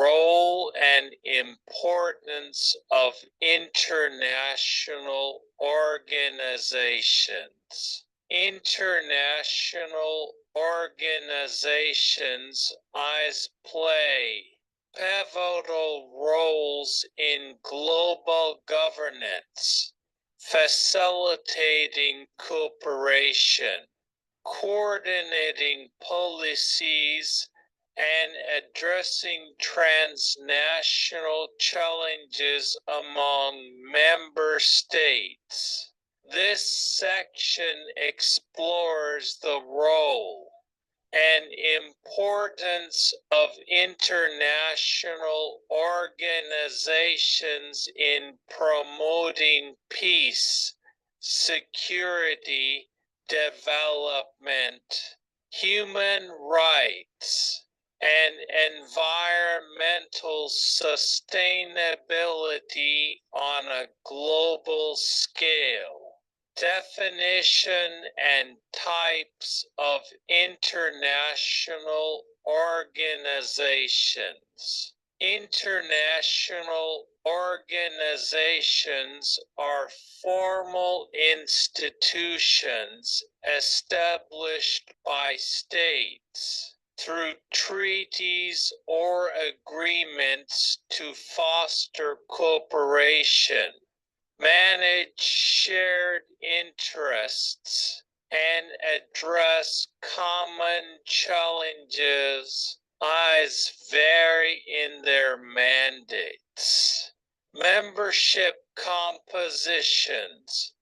role and importance of international organizations. International organizations play pivotal roles in global governance, facilitating cooperation, coordinating policies, and addressing transnational challenges among member states. This section explores the role and importance of international organizations in promoting peace, security, development, human rights, and environmental sustainability on a global scale. Definition and types of international organizations. International organizations are formal institutions established by states through treaties or agreements to foster cooperation, manage shared interests, and address common challenges as vary in their mandates. Membership compositions,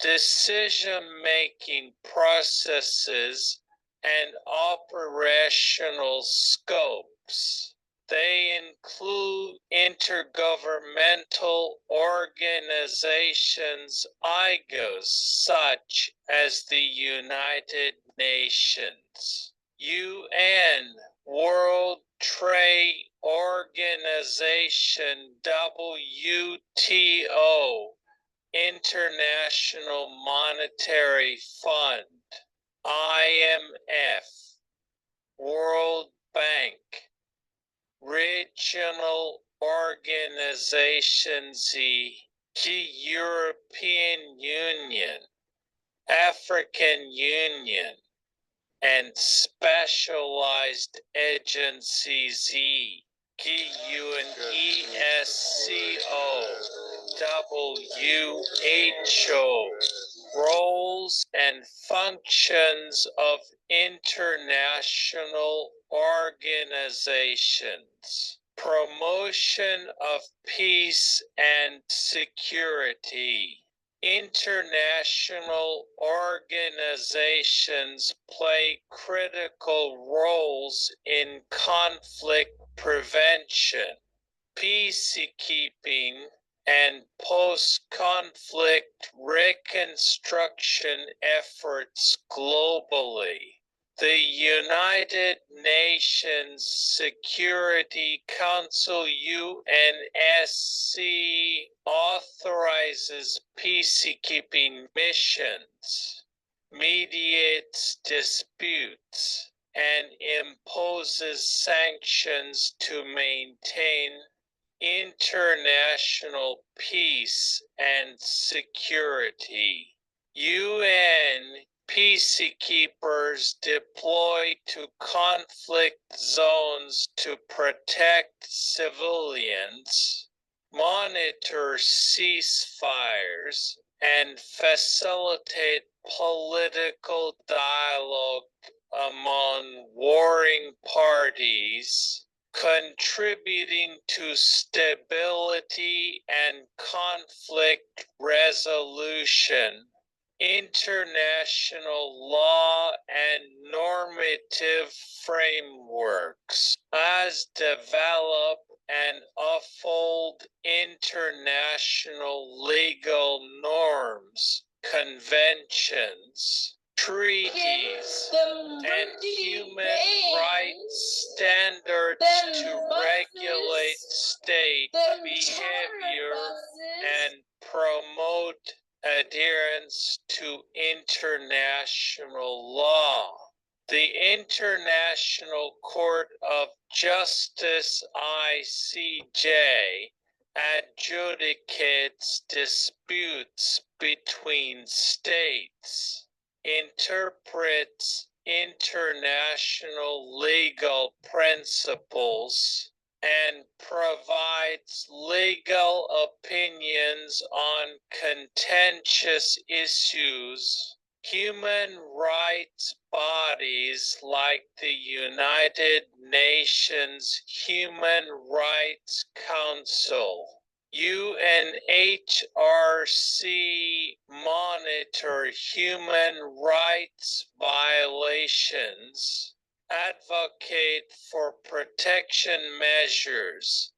decision-making processes, and operational scopes. They include intergovernmental organizations IGOs such as the United Nations, UN, World Trade Organization, WTO, International Monetary Fund, IMF, World Bank, regional organizations, the European Union, African Union, and specialized agencies, UNESCO, WHO. Roles and functions of international organizations. Promotion of peace and security. International organizations play critical roles in conflict prevention, peacekeeping, and post-conflict reconstruction efforts globally. The United Nations Security Council UNSC authorizes peacekeeping missions, mediates disputes, and imposes sanctions to maintain international peace and security. UN peacekeepers deployed to conflict zones to protect civilians, monitor ceasefires, and facilitate political dialogue among warring parties, contributing to stability and conflict resolution. International law and normative frameworks as develop and uphold international legal norms, conventions, treaties, and human rights standards to regulate state behavior and promote adherence to international law. The International Court of Justice (ICJ) adjudicates disputes between states, interprets international legal principles, and provides legal opinions on contentious issues. Human rights bodies like the United Nations Human Rights Council, UNHRC, monitor human rights violations, advocate for protection measures,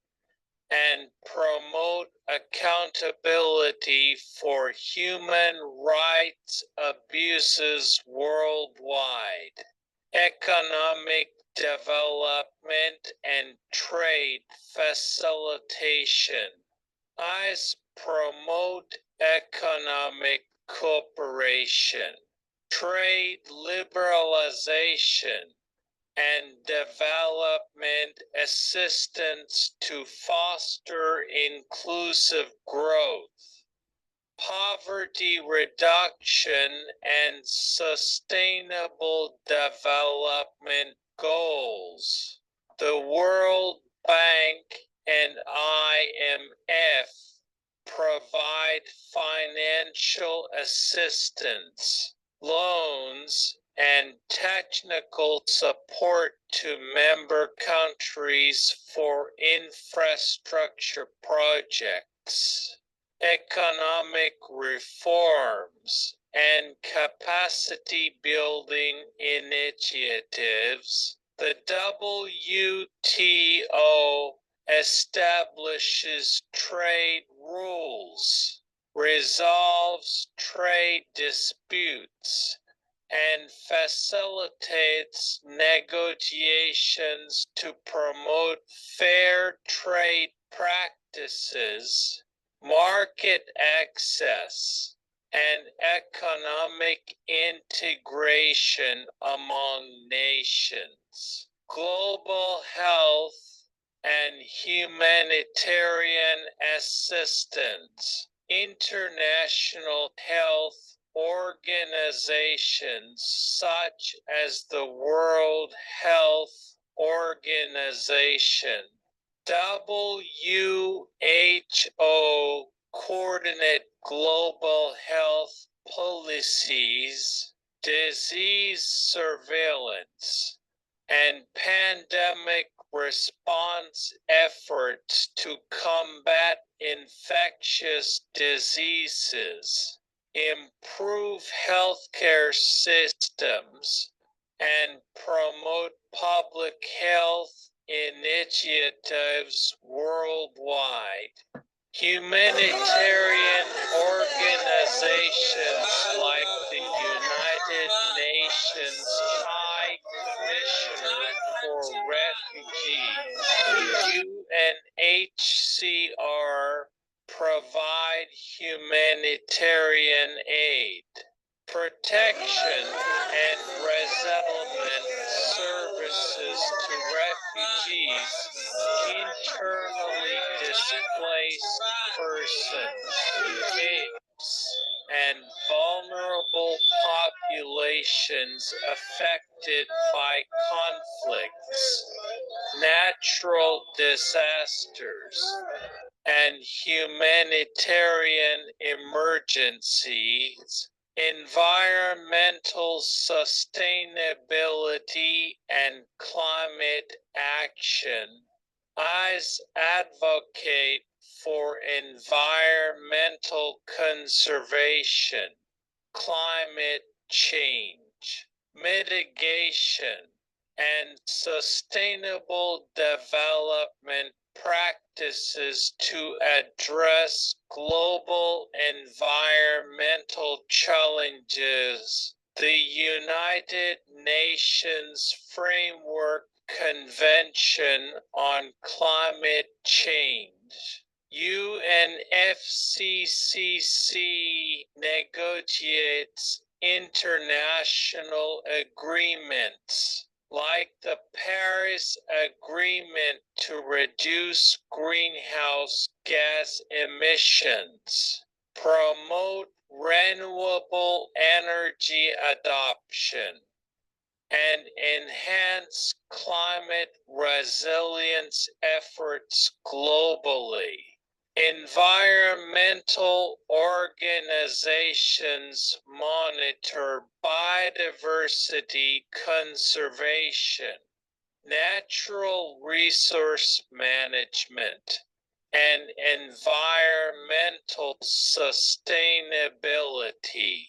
and promote accountability for human rights abuses worldwide. Economic development and trade facilitation. ICE promote economic cooperation, trade liberalization, and development assistance to foster inclusive growth, poverty reduction, and sustainable development goals. The World Bank and IMF provide financial assistance, loans, and technical support to member countries for infrastructure projects, economic reforms, and capacity building initiatives. The WTO establishes trade rules, resolves trade disputes, and facilitates negotiations to promote fair trade practices, market access, and economic integration among nations. Global health and humanitarian assistance. International health organizations such as the World Health Organization, WHO coordinate global health policies, disease surveillance, and pandemic response efforts to combat infectious diseases, improve healthcare systems, and promote public health initiatives worldwide. Humanitarian organizations like the United Nations High Commissioner for Refugees, UNHCR, provide humanitarian aid, protection, and resettlement services to refugees, internally displaced persons, apes, and vulnerable populations affected by conflicts, natural disasters, and humanitarian emergencies, environmental sustainability, and climate action. ICE advocate for environmental conservation, climate change, mitigation, and sustainable development practices to address global environmental challenges. The United Nations Framework Convention on Climate Change, UNFCCC, negotiates international agreements, like the Paris Agreement to reduce greenhouse gas emissions, promote renewable energy adoption, and enhance climate resilience efforts globally. Environmental organizations monitor biodiversity conservation, natural resource management, and environmental sustainability.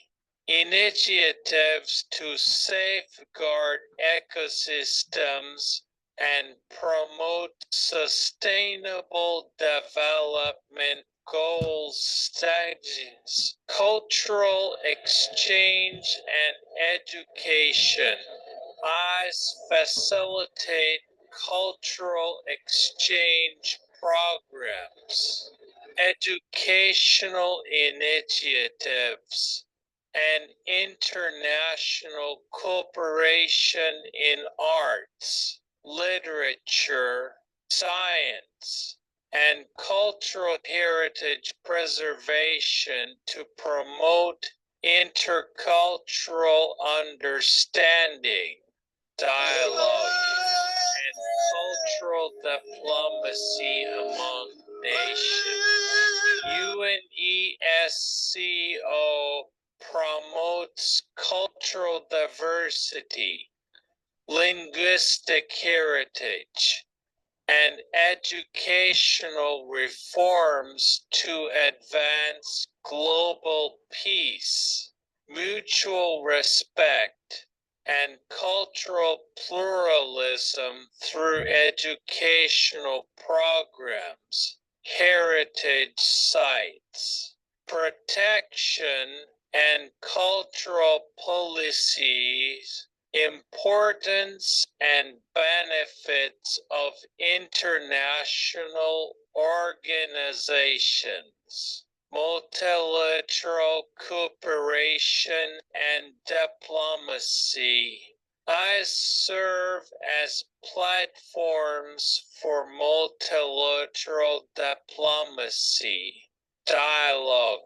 Initiatives to safeguard ecosystems and promote sustainable development goals stages, cultural exchange and education. IS facilitate cultural exchange programs, educational initiatives, and international cooperation in arts, literature, science, and cultural heritage preservation to promote intercultural understanding, dialogue, and cultural diplomacy among nations. UNESCO promotes cultural diversity, linguistic heritage, and educational reforms to advance global peace, mutual respect, and cultural pluralism through educational programs, heritage sites, protection, and cultural policies. Importance and benefits of international organizations, multilateral cooperation and diplomacy. I serve as platforms for multilateral diplomacy, dialogue,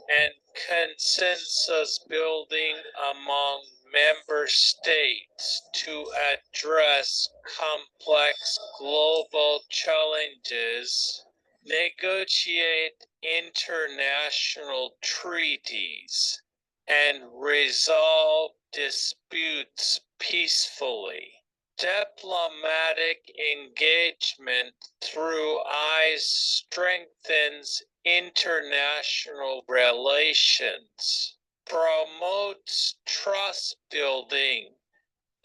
and consensus building among member states to address complex global challenges, negotiate international treaties, and resolve disputes peacefully. Diplomatic engagement through IS strengthens international relations, promotes trust building,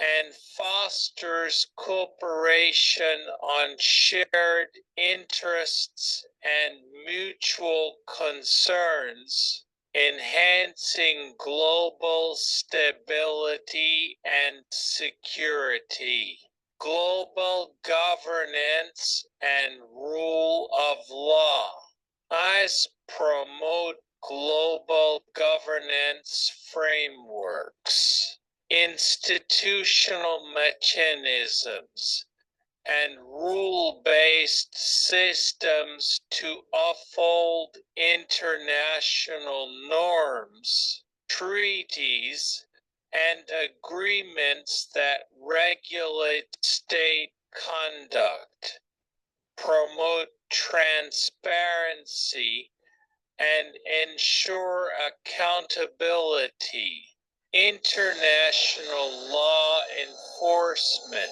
and fosters cooperation on shared interests and mutual concerns, enhancing global stability and security. Global governance and rule of law. IS promote global governance frameworks, institutional mechanisms, and rule-based systems to uphold international norms, treaties, and agreements that regulate state conduct, promote transparency, and ensure accountability. International law enforcement,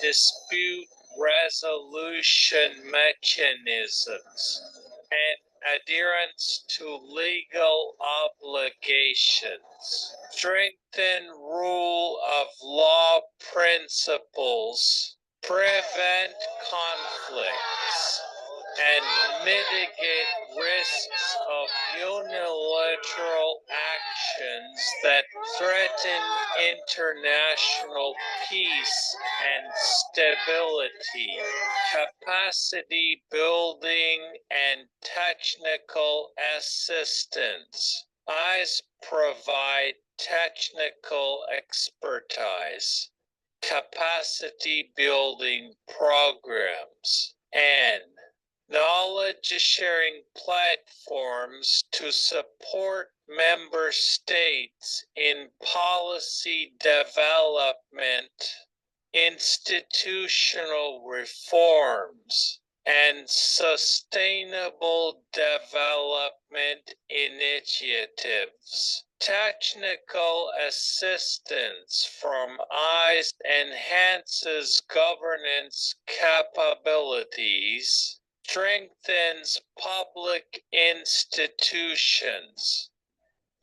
dispute resolution mechanisms, and adherence to legal obligations. Strengthen rule of law principles, prevent conflicts, and mitigate risks of unilateral actions that threaten international peace and stability. Capacity building and technical assistance. I's provide technical expertise, capacity building programs, and knowledge sharing platforms to support member states in policy development, institutional reforms, and sustainable development initiatives. Technical assistance from ICE enhances governance capabilities, strengthens public institutions,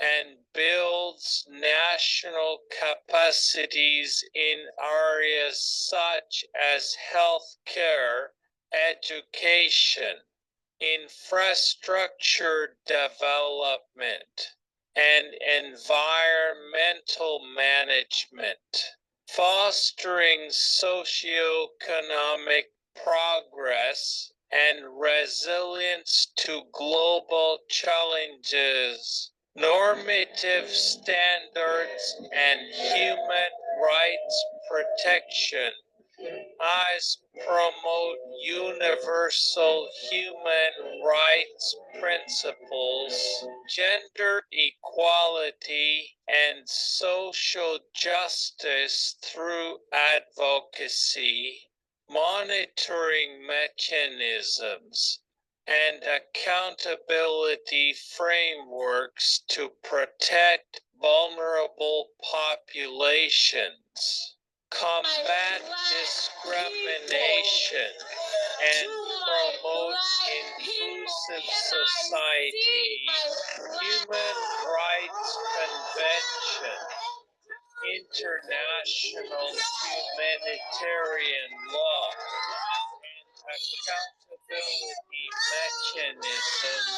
and builds national capacities in areas such as healthcare, education, infrastructure development, and environmental management, fostering socioeconomic progress and resilience to global challenges. Normative standards and human rights protection. ICE promote universal human rights principles, gender equality, and social justice through advocacy, monitoring mechanisms, and accountability frameworks to protect vulnerable populations, combat discrimination, and promote inclusive societies. Human Rights Convention, international humanitarian law, accountability mechanisms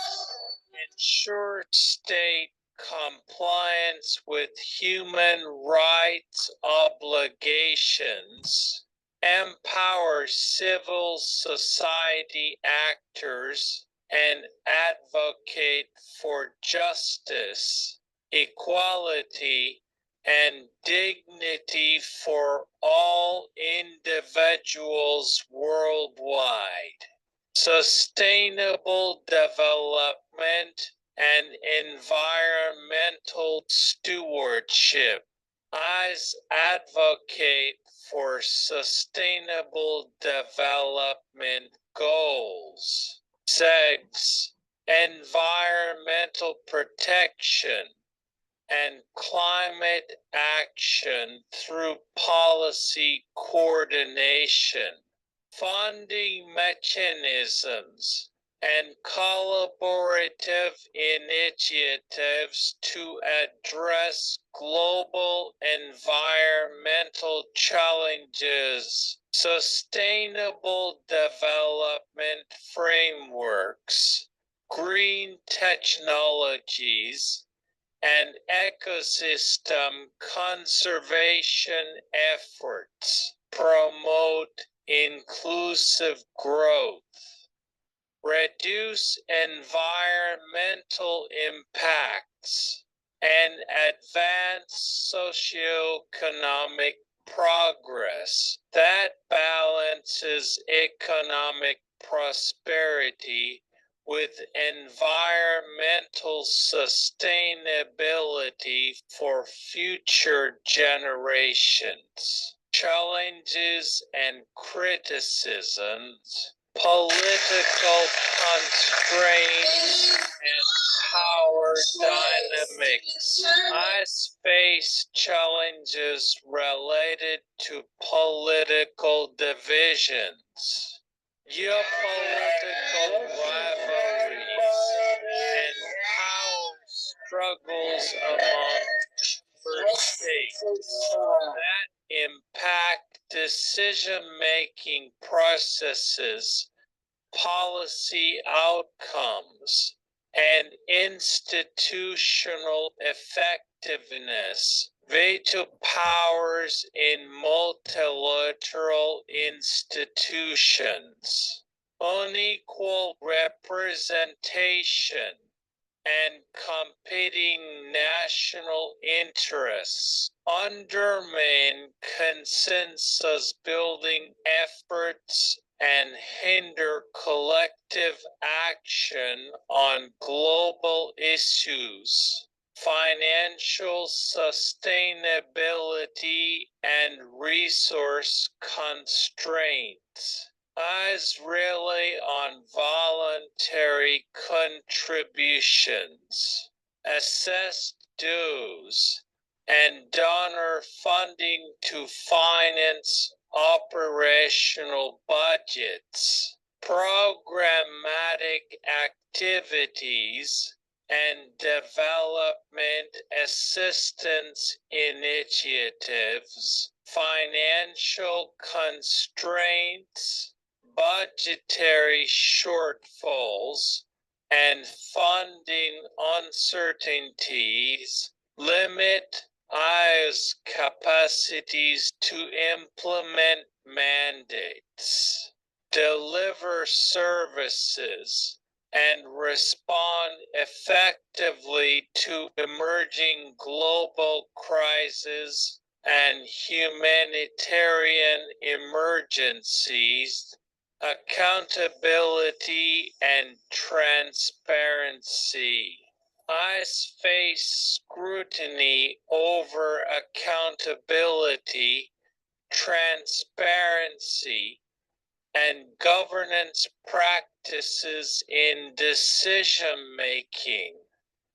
ensure state compliance with human rights obligations, empower civil society actors, and advocate for justice, equality, and dignity for all individuals worldwide. Sustainable development and environmental stewardship. ICE advocate for sustainable development goals. SEGS, environmental protection and climate action through policy coordination, funding mechanisms, and collaborative initiatives to address global environmental challenges, sustainable development frameworks, green technologies, and ecosystem conservation efforts, promote inclusive growth, reduce environmental impacts, and advance socioeconomic progress that balances economic prosperity with environmental sustainability for future generations. Challenges and criticisms, political constraints, and power dynamics. I face challenges related to political divisions, geopolitical rivalries, and power struggles among member states that impact decision-making processes, policy outcomes, and institutional effectiveness. Veto powers in multilateral institutions, unequal representation, and competing national interests undermine consensus building efforts and hinder collective action on global issues. Financial sustainability and resource constraints eyes really on voluntary contributions, assessed dues, and donor funding to finance operational budgets, programmatic activities, and development assistance initiatives, financial constraints, budgetary shortfalls, and funding uncertainties limit IO's capacities to implement mandates, deliver services, and respond effectively to emerging global crises and humanitarian emergencies. Accountability and transparency. ICE face scrutiny over accountability, transparency, and governance practices in decision-making,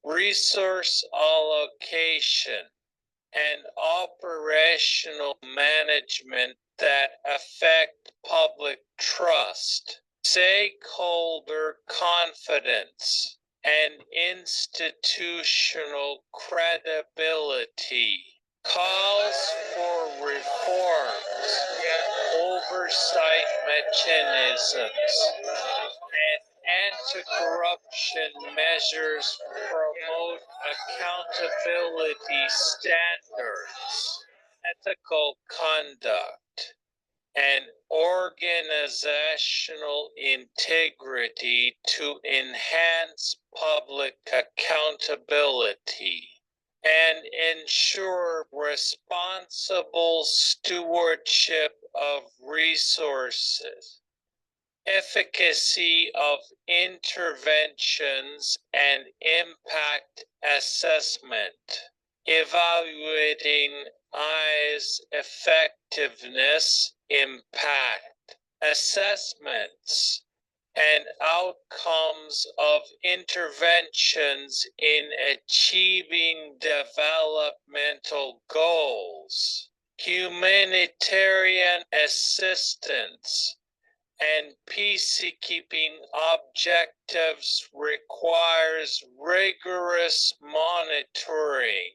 resource allocation, and operational management that affect public trust, stakeholder confidence, and institutional credibility. Calls for reforms, oversight mechanisms, and anti-corruption measures promote accountability standards, ethical conduct, and organizational integrity to enhance public accountability and ensure responsible stewardship of resources. Efficacy of interventions and impact assessment, evaluating ICE's effectiveness, impact, assessments, and outcomes of interventions in achieving developmental goals, humanitarian assistance, and peacekeeping objectives requires rigorous monitoring,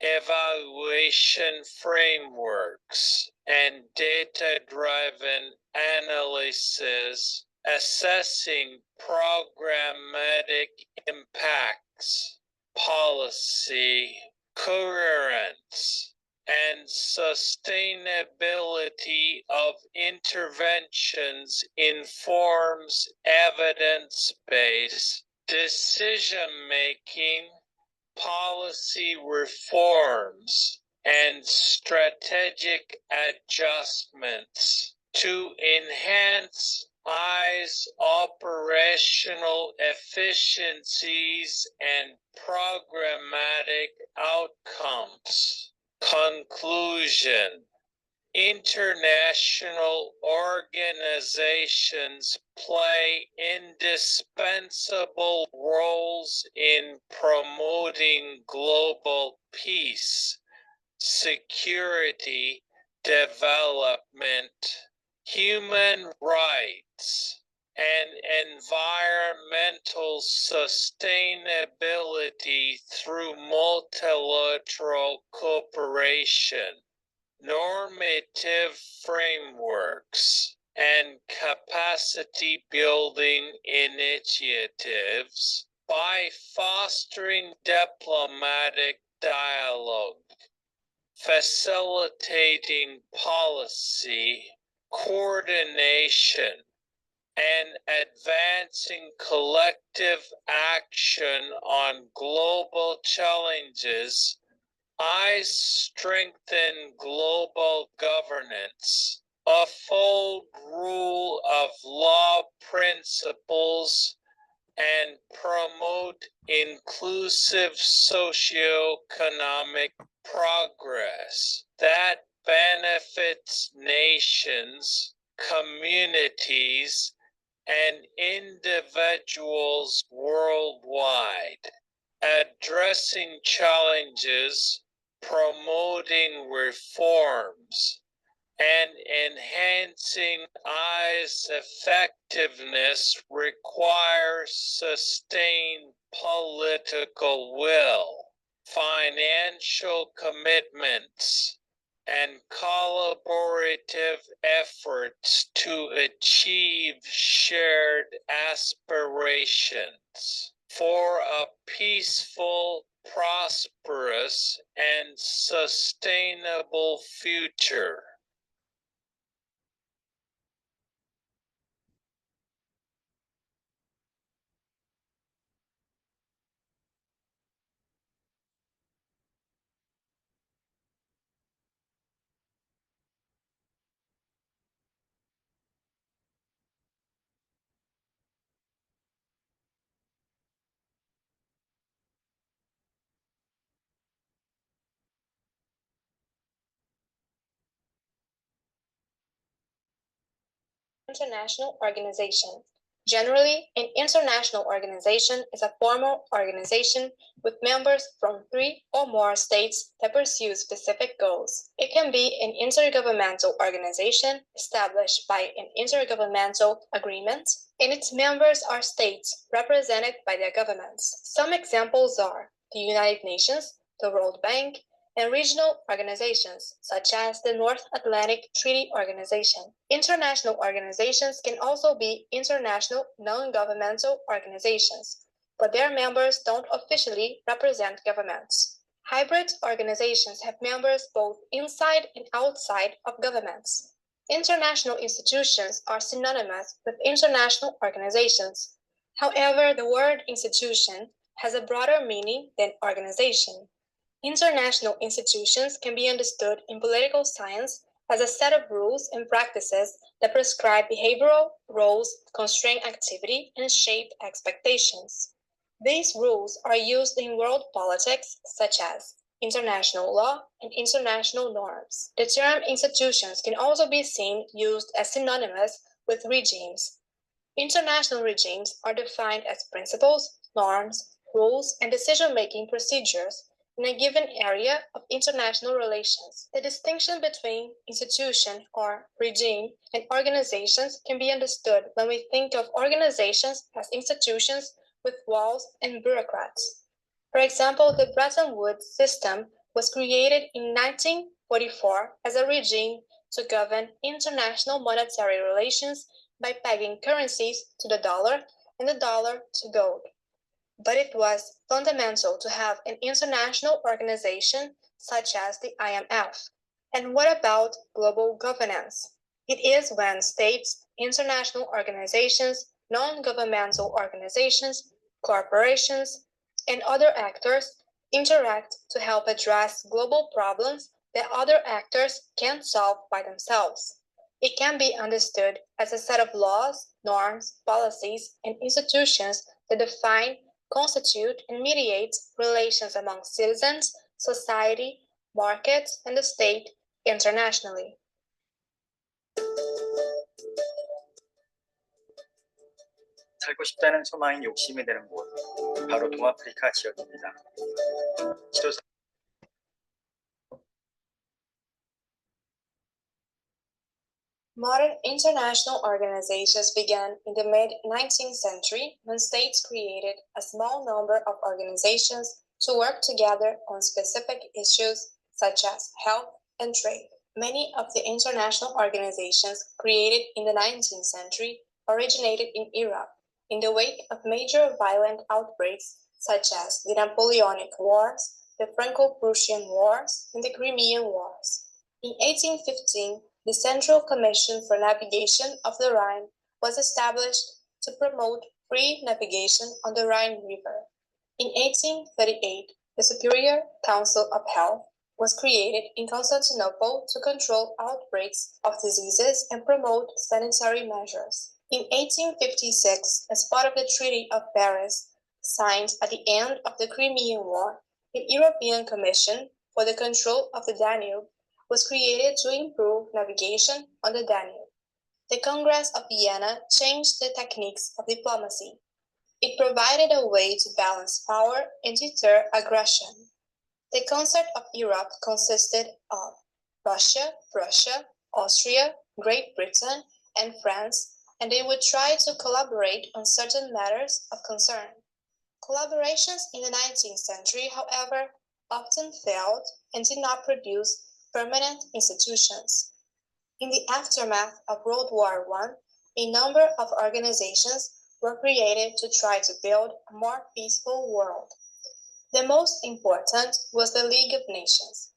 evaluation frameworks, and data-driven analysis, assessing programmatic impacts, policy, coherence, and sustainability of interventions informs evidence-based decision-making, policy reforms, and strategic adjustments to enhance ICE's operational efficiencies and programmatic outcomes. Conclusion. International organizations play indispensable roles in promoting global peace, security, development, human rights, and environmental sustainability through multilateral cooperation, normative frameworks, and capacity building initiatives by fostering diplomatic dialogue, facilitating policy coordination, and advancing collective action on global challenges, I strengthen global governance, uphold rule of law principles, and promote inclusive socioeconomic progress that benefits nations, communities, and individuals worldwide. Addressing challenges, promoting reforms, and enhancing I's effectiveness requires sustained political will, financial commitments, and collaborative efforts to achieve shared aspirations for a peaceful, prosperous, and sustainable future. International organization. Generally, an international organization is a formal organization with members from 3 or more states that pursue specific goals. It can be an intergovernmental organization established by an intergovernmental agreement, and its members are states represented by their governments. Some examples are the United Nations, the World Bank, and regional organizations such as the North Atlantic Treaty Organization. International organizations can also be international non-governmental organizations, but their members don't officially represent governments. Hybrid organizations have members both inside and outside of governments. International institutions are synonymous with international organizations. However, the word institution has a broader meaning than organization. International institutions can be understood in political science as a set of rules and practices that prescribe behavioral roles, constrain activity, and shape expectations. These rules are used in world politics, such as international law and international norms. The term institutions can also be seen used as synonymous with regimes. International regimes are defined as principles, norms, rules, and decision-making procedures in a given area of international relations. The distinction between institution or regime and organizations can be understood when we think of organizations as institutions with walls and bureaucrats. For example, the Bretton Woods system was created in 1944 as a regime to govern international monetary relations by pegging currencies to the dollar and the dollar to gold. But it was fundamental to have an international organization such as the IMF. And what about global governance? It is when states, international organizations, non-governmental organizations, corporations, and other actors interact to help address global problems that other actors can't solve by themselves. It can be understood as a set of laws, norms, policies, and institutions that define, constitute, and mediate relations among citizens, society, markets, and the state internationally. 살고 싶다는 소망이 욕심이 되는 곳, 바로 동아프리카 지역입니다. Modern international organizations began in the mid-19th century when states created a small number of organizations to work together on specific issues such as health and trade. Many of the international organizations created in the 19th century originated in Europe in the wake of major violent outbreaks such as the Napoleonic Wars, the Franco-Prussian Wars, and the Crimean Wars. In 1815, the Central Commission for Navigation of the Rhine was established to promote free navigation on the Rhine River. In 1838, the Superior Council of Health was created in Constantinople to control outbreaks of diseases and promote sanitary measures. In 1856, as part of the Treaty of Paris, signed at the end of the Crimean War, the European Commission for the Control of the Danube was created to improve navigation on the Danube. The Congress of Vienna changed the techniques of diplomacy. It provided a way to balance power and deter aggression. The Concert of Europe consisted of Russia, Prussia, Austria, Great Britain, and France, and they would try to collaborate on certain matters of concern. Collaborations in the 19th century, however, often failed and did not produce permanent institutions. In the aftermath of World War I, a number of organizations were created to try to build a more peaceful world. The most important was the League of Nations,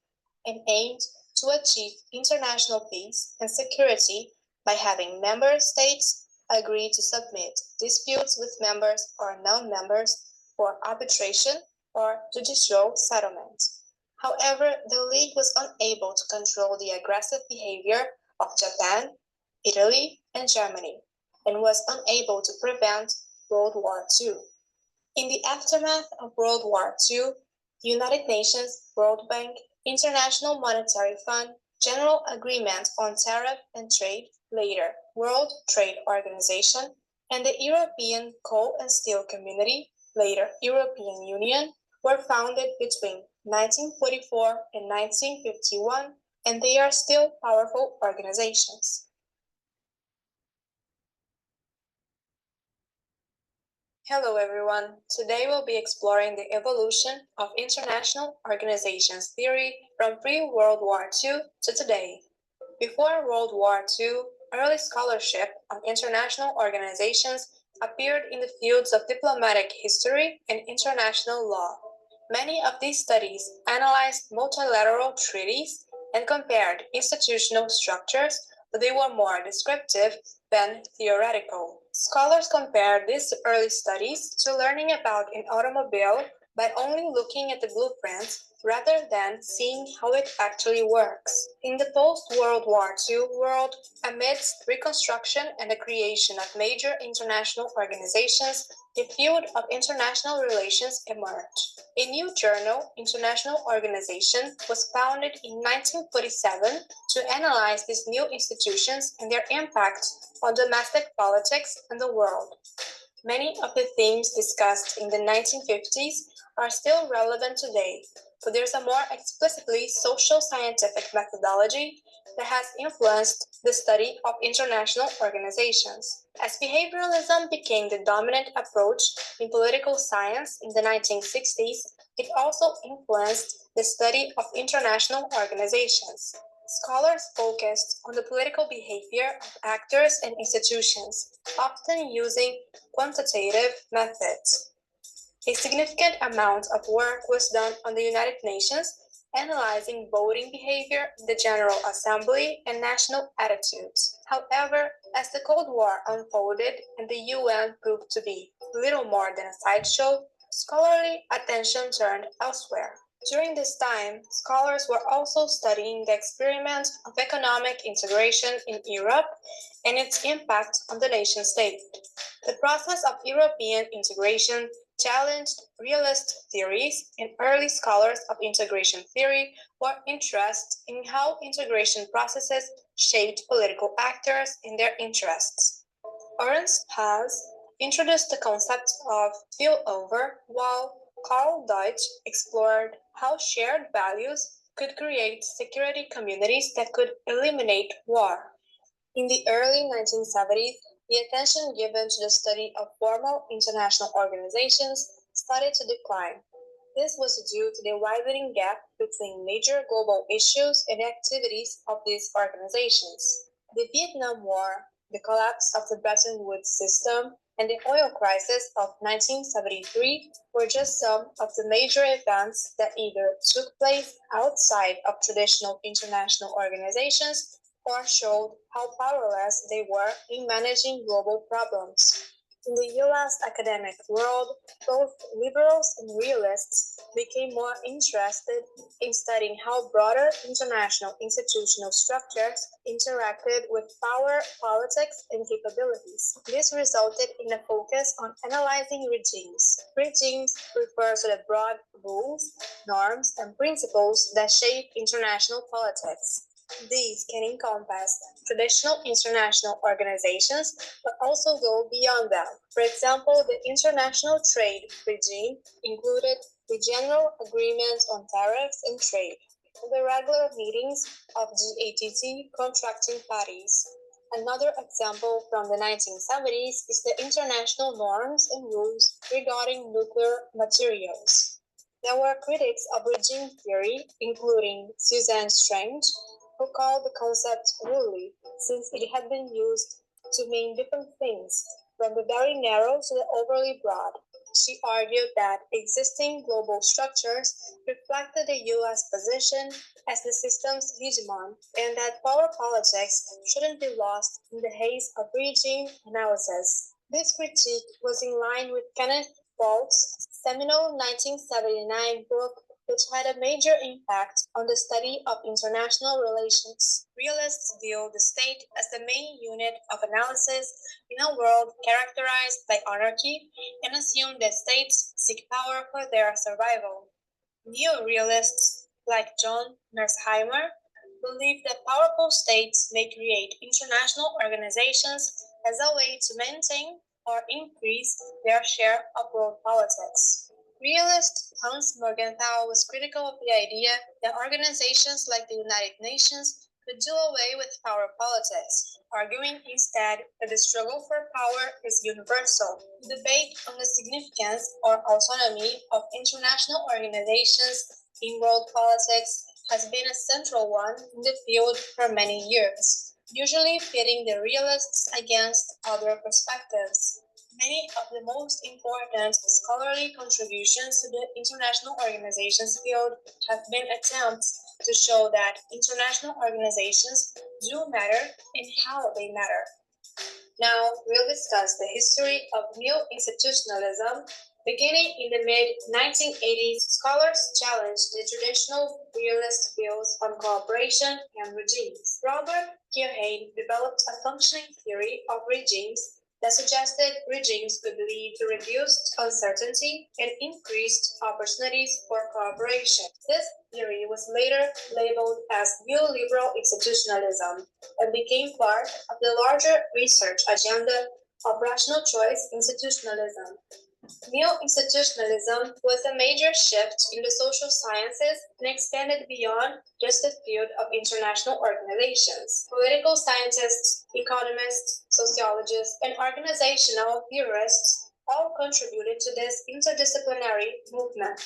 and aimed to achieve international peace and security by having member states agree to submit disputes with members or non-members for arbitration or judicial settlement. However, the League was unable to control the aggressive behavior of Japan, Italy, and Germany, and was unable to prevent World War II. In the aftermath of World War II, the United Nations, World Bank, International Monetary Fund, General Agreement on Tariff and Trade, later World Trade Organization, and the European Coal and Steel Community, later European Union, were founded between 1944 and 1951, and they are still powerful organizations. Hello everyone, today we'll be exploring the evolution of international organizations theory from pre-World War II to today. Before World War II, early scholarship on international organizations appeared in the fields of diplomatic history and international law. Many of these studies analyzed multilateral treaties and compared institutional structures, but they were more descriptive than theoretical. Scholars compared these early studies to learning about an automobile by only looking at the blueprints rather than seeing how it actually works. In the post-World War II world, amidst reconstruction and the creation of major international organizations, the field of international relations emerged. A new journal, International Organization, was founded in 1947 to analyze these new institutions and their impact on domestic politics and the world. Many of the themes discussed in the 1950s are still relevant today, but there's a more explicitly social scientific methodology that has influenced the study of international organizations. As behavioralism became the dominant approach in political science in the 1960s, it also influenced the study of international organizations. Scholars focused on the political behavior of actors and institutions, often using quantitative methods. A significant amount of work was done on the United Nations, analyzing voting behavior in the General Assembly and national attitudes. However, as the Cold War unfolded and the UN proved to be little more than a sideshow, scholarly attention turned elsewhere. During this time, scholars were also studying the experiment of economic integration in Europe and its impact on the nation state. The process of European integration challenged realist theories, and early scholars of integration theory were interested in how integration processes shaped political actors and their interests. Ernst Haas introduced the concept of spillover, while Karl Deutsch explored how shared values could create security communities that could eliminate war. In the early 1970s, the attention given to the study of formal international organizations started to decline. This was due to the widening gap between major global issues and the activities of these organizations. The Vietnam War, the collapse of the Bretton Woods system, and the oil crisis of 1973 were just some of the major events that either took place outside of traditional international organizations or showed how powerless they were in managing global problems. In the U.S. academic world, both liberals and realists became more interested in studying how broader international institutional structures interacted with power, politics, and capabilities. This resulted in a focus on analyzing regimes. Regimes refer to the broad rules, norms, and principles that shape international politics. These can encompass traditional international organizations, but also go beyond them. For example, the international trade regime included the General Agreement on Tariffs and Trade, the regular meetings of GATT contracting parties. Another example from the 1970s is the international norms and rules regarding nuclear materials. There were critics of regime theory, including Suzanne Strange, who called the concept woolly, since it had been used to mean different things, from the very narrow to the overly broad. She argued that existing global structures reflected the U.S. position as the system's hegemon, and that power politics shouldn't be lost in the haze of regime analysis. This critique was in line with Kenneth Walt's seminal 1979 book, which had a major impact on the study of international relations. Realists view the state as the main unit of analysis in a world characterized by anarchy and assume that states seek power for their survival. Neo-realists like John Mersheimer believe that powerful states may create international organizations as a way to maintain or increase their share of world politics. Realist Hans Morgenthau was critical of the idea that organizations like the United Nations could do away with power politics, arguing instead that the struggle for power is universal. The debate on the significance or autonomy of international organizations in world politics has been a central one in the field for many years, usually pitting the realists against other perspectives. Many of the most important scholarly contributions to the international organizations field have been attempts to show that international organizations do matter and how they matter. Now, we'll discuss the history of new institutionalism. Beginning in the mid-1980s, scholars challenged the traditional realist views on cooperation and regimes. Robert Keohane developed a functioning theory of regimes that suggested regimes could lead to reduced uncertainty and increased opportunities for cooperation. This theory was later labeled as neoliberal institutionalism and became part of the larger research agenda of rational choice institutionalism. Neo-institutionalism was a major shift in the social sciences and expanded beyond just the field of international organizations. Political scientists, economists, sociologists, and organizational theorists all contributed to this interdisciplinary movement.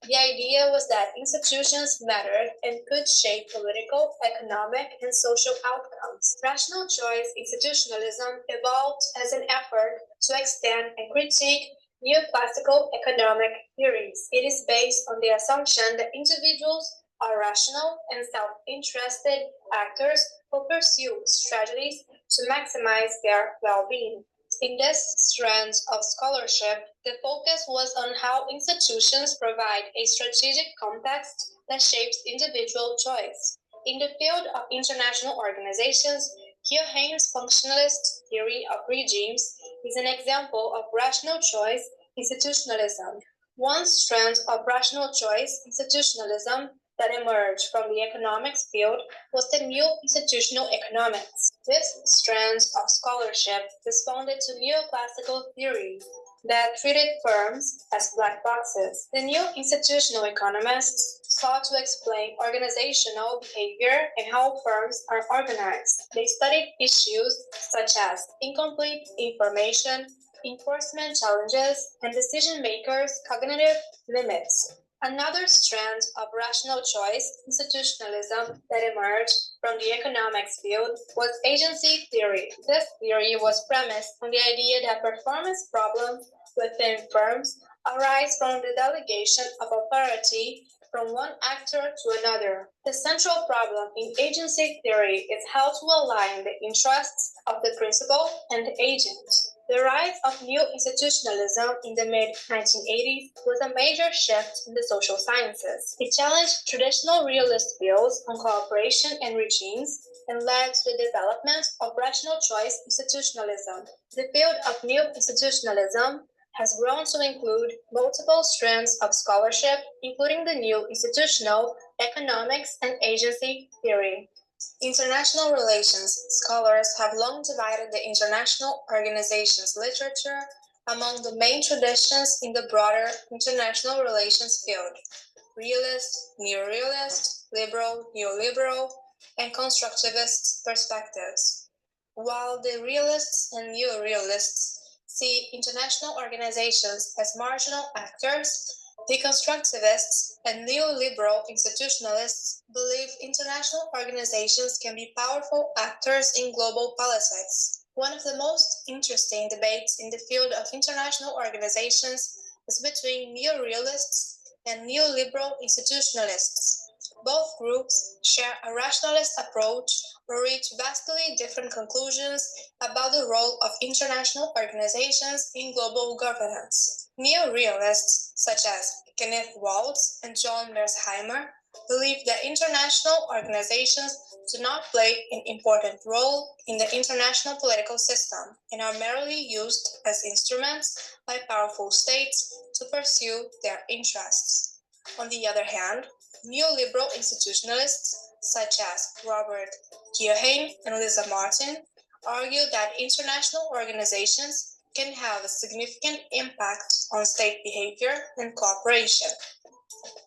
The idea was that institutions mattered and could shape political, economic, and social outcomes. Rational choice institutionalism evolved as an effort to extend and critique neoclassical economic theories. It is based on the assumption that individuals are rational and self-interested actors who pursue strategies to maximize their well-being. In this strand of scholarship, the focus was on how institutions provide a strategic context that shapes individual choice. In the field of international organizations, Keohane's functionalist theory of regimes is an example of rational choice institutionalism. One strand of rational choice institutionalism that emerged from the economics field was the new institutional economics. This strand of scholarship responded to neoclassical theory that treated firms as black boxes. The new institutional economists sought to explain organizational behavior and how firms are organized. They studied issues such as incomplete information, enforcement challenges, and decision makers' cognitive limits. Another strand of rational choice institutionalism that emerged from the economics field was agency theory. This theory was premised on the idea that performance problems within firms arise from the delegation of authority from one actor to another. The central problem in agency theory is how to align the interests of the principal and the agent. The rise of new institutionalism in the mid-1980s was a major shift in the social sciences. It challenged traditional realist views on cooperation and regimes and led to the development of rational choice institutionalism. The field of new institutionalism has grown to include multiple strands of scholarship, including the new institutional, economics, and agency theory. International relations scholars have long divided the international organizations literature among the main traditions in the broader international relations field: realist, neorealist, liberal, neoliberal, and constructivist perspectives. While the realists and neorealists see international organizations as marginal actors, the constructivists and neoliberal institutionalists believe international organizations can be powerful actors in global politics. One of the most interesting debates in the field of international organizations is between neorealists and neoliberal institutionalists. Both groups share a rationalist approach but reach vastly different conclusions about the role of international organizations in global governance. Neorealists, such as Kenneth Waltz and John Mearsheimer, believe that international organizations do not play an important role in the international political system and are merely used as instruments by powerful states to pursue their interests. On the other hand, neoliberal institutionalists, such as Robert Keohane and Lisa Martin, argue that international organizations can have a significant impact on state behavior and cooperation.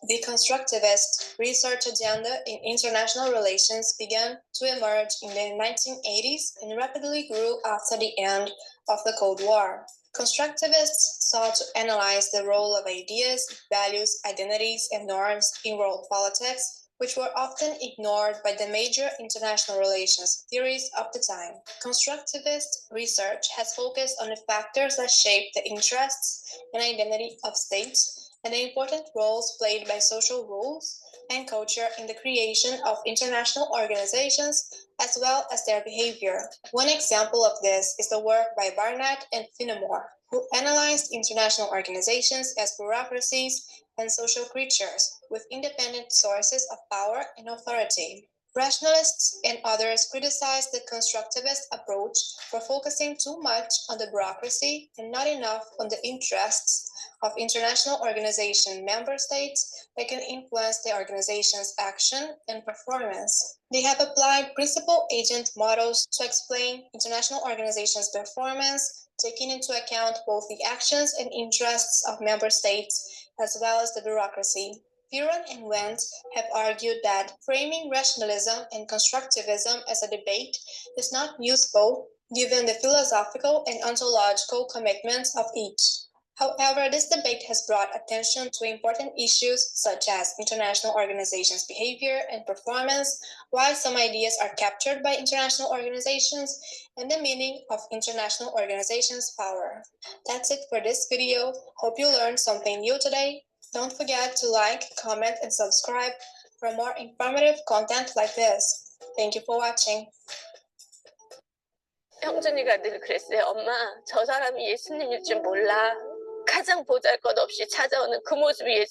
The constructivist research agenda in international relations began to emerge in the 1980s and rapidly grew after the end of the Cold War. Constructivists sought to analyze the role of ideas, values, identities, and norms in world politics, which were often ignored by the major international relations theories of the time. Constructivist research has focused on the factors that shape the interests and identity of states and the important roles played by social rules and culture in the creation of international organizations, as well as their behavior. One example of this is the work by Barnett and Finnemore, who analyzed international organizations as bureaucracies and social creatures with independent sources of power and authority. Rationalists and others criticized the constructivist approach for focusing too much on the bureaucracy and not enough on the interests of international organization member states that can influence the organization's action and performance. They have applied principal-agent models to explain international organizations' performance, taking into account both the actions and interests of member states as well as the bureaucracy. Piron and Wendt have argued that framing rationalism and constructivism as a debate is not useful given the philosophical and ontological commitments of each. However, this debate has brought attention to important issues such as international organizations' behavior and performance, why some ideas are captured by international organizations, and the meaning of international organizations' power. That's it for this video. Hope you learned something new today. Don't forget to like, comment, and subscribe for more informative content like this. Thank you for watching. 형준이가 늘 그랬어요. 엄마, 저 사람이 예수님일 줄 몰라. 가장 보잘것없이 찾아오는 그 모습이 예수